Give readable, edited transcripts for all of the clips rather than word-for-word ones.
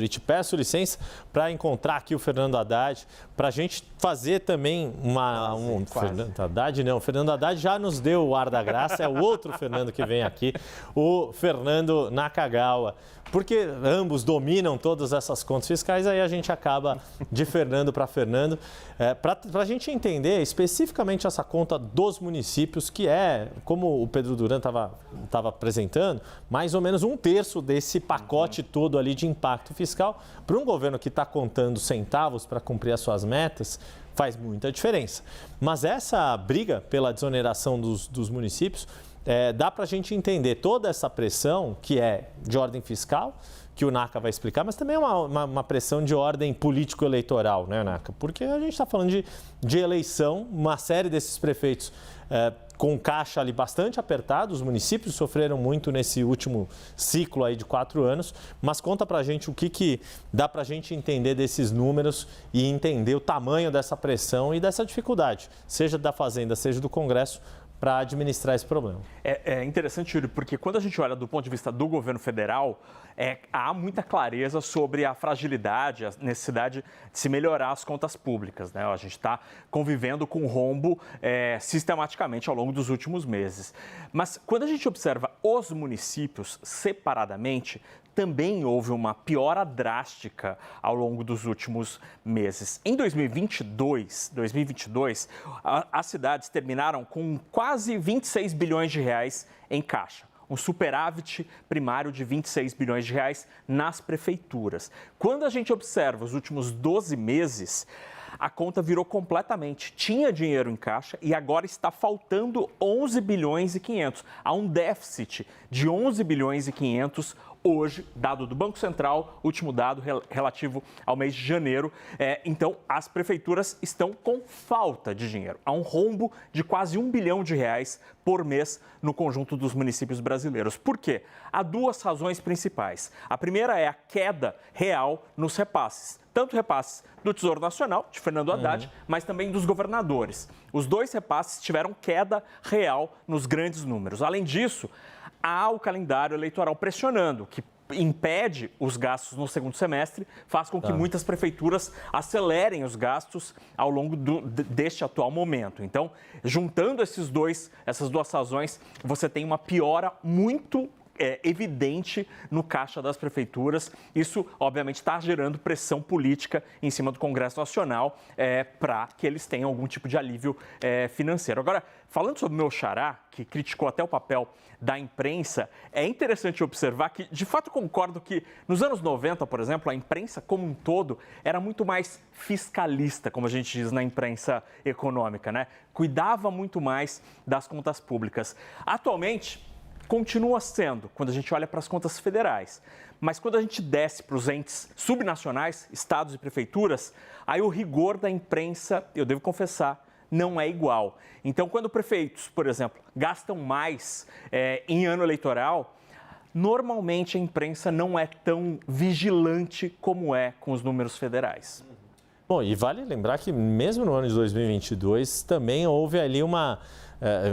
E te peço licença para encontrar aqui o Fernando Haddad, para a gente fazer também Fernando Haddad não, o Fernando Haddad já nos deu o ar da graça, é o outro Fernando que vem aqui, o Fernando Nakagawa, porque ambos dominam todas essas contas fiscais, aí a gente acaba de Fernando para Fernando, para a gente entender especificamente essa conta dos municípios, que é, como o Pedro Duran estava apresentando, mais ou menos 1/3 desse pacote todo ali de impacto fiscal. Para um governo que está contando centavos para cumprir as suas metas, faz muita diferença. Mas essa briga pela desoneração dos municípios, dá para a gente entender toda essa pressão que é de ordem fiscal, que o Naka vai explicar, mas também é uma pressão de ordem político-eleitoral, né, Naka? Porque a gente está falando de eleição, uma série desses prefeitos com caixa ali bastante apertado, os municípios sofreram muito nesse último ciclo aí de 4 anos, mas conta pra gente o que dá pra gente entender desses números e entender o tamanho dessa pressão e dessa dificuldade, seja da Fazenda, seja do Congresso, para administrar esse problema. É interessante, Yuri, porque quando a gente olha do ponto de vista do governo federal, há muita clareza sobre a fragilidade, a necessidade de se melhorar as contas públicas, né? A gente está convivendo com rombo sistematicamente ao longo dos últimos meses. Mas quando a gente observa os municípios separadamente, também houve uma piora drástica ao longo dos últimos meses. Em 2022, as cidades terminaram com quase 26 bilhões de reais em caixa. Um superávit primário de 26 bilhões de reais nas prefeituras. Quando a gente observa os últimos 12 meses, a conta virou completamente. Tinha dinheiro em caixa e agora está faltando 11 bilhões e 500. Há um déficit de 11 bilhões e 500 hoje, dado do Banco Central, último dado relativo ao mês de janeiro. Então, as prefeituras estão com falta de dinheiro. Há um rombo de quase 1 bilhão de reais por mês no conjunto dos municípios brasileiros. Por quê? Há duas razões principais. A primeira é a queda real nos repasses. Tanto repasses do Tesouro Nacional, de Fernando Haddad, mas também dos governadores. Os dois repasses tiveram queda real nos grandes números. Além disso, há o calendário eleitoral pressionando, que impede os gastos no segundo semestre, faz com que muitas prefeituras acelerem os gastos ao longo deste atual momento. Então, juntando essas duas razões, você tem uma piora muito evidente no caixa das prefeituras. Isso, obviamente, está gerando pressão política em cima do Congresso Nacional para que eles tenham algum tipo de alívio financeiro. Agora, falando sobre o meu xará, que criticou até o papel da imprensa, é interessante observar que, de fato, concordo que nos anos 90, por exemplo, a imprensa como um todo era muito mais fiscalista, como a gente diz na imprensa econômica, né? Cuidava muito mais das contas públicas. Atualmente, continua sendo, quando a gente olha para as contas federais. Mas quando a gente desce para os entes subnacionais, estados e prefeituras, aí o rigor da imprensa, eu devo confessar, não é igual. Então, quando prefeitos, por exemplo, gastam mais em ano eleitoral, normalmente a imprensa não é tão vigilante como é com os números federais. Bom, e vale lembrar que mesmo no ano de 2022 também houve ali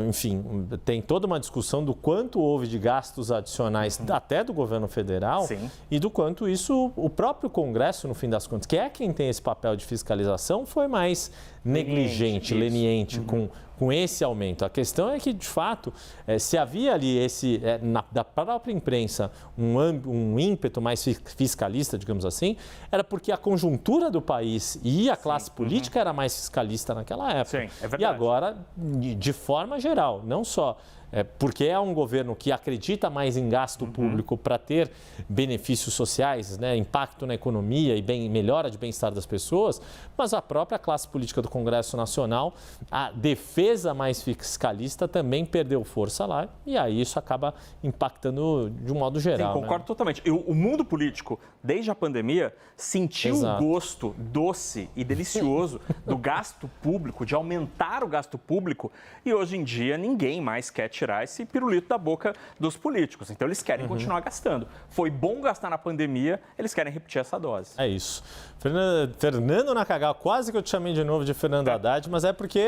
enfim, tem toda uma discussão do quanto houve de gastos adicionais até do governo federal. Sim. E do quanto isso, o próprio Congresso, no fim das contas, que é quem tem esse papel de fiscalização, foi mais negligente, leniente com esse aumento. A questão é que, de fato, se havia ali da própria imprensa um ímpeto mais fiscalista, digamos assim, era porque a conjuntura do país e a classe política era mais fiscalista naquela época. Sim, é verdade. E agora, de forma geral, não só porque é um governo que acredita mais em gasto público para ter benefícios sociais, né, impacto na economia e melhora de bem-estar das pessoas, mas a própria classe política do Congresso Nacional, a defesa mais fiscalista também perdeu força lá e aí isso acaba impactando de um modo geral. Sim, concordo totalmente. O mundo político, desde a pandemia, sentiu o gosto doce e delicioso do gasto público, de aumentar o gasto público, e hoje em dia ninguém mais quer tirar esse pirulito da boca dos políticos. Então, eles querem continuar gastando. Foi bom gastar na pandemia, eles querem repetir essa dose. É isso. Fernando Nakagawa, quase que eu te chamei de novo de Fernando Haddad, mas é porque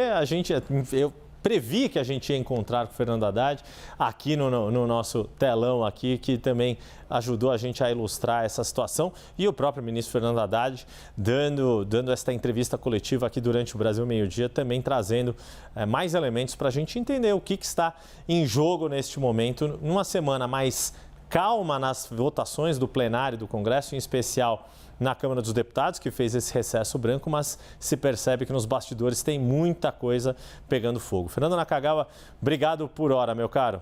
previ que a gente ia encontrar com o Fernando Haddad aqui no nosso telão aqui, que também ajudou a gente a ilustrar essa situação, e o próprio ministro Fernando Haddad dando esta entrevista coletiva aqui durante o Brasil Meio-Dia, também trazendo mais elementos para a gente entender o que está em jogo neste momento, numa semana mais calma nas votações do plenário do Congresso, em especial na Câmara dos Deputados, que fez esse recesso branco, mas se percebe que nos bastidores tem muita coisa pegando fogo. Fernando Nakagawa, obrigado por hora, meu caro.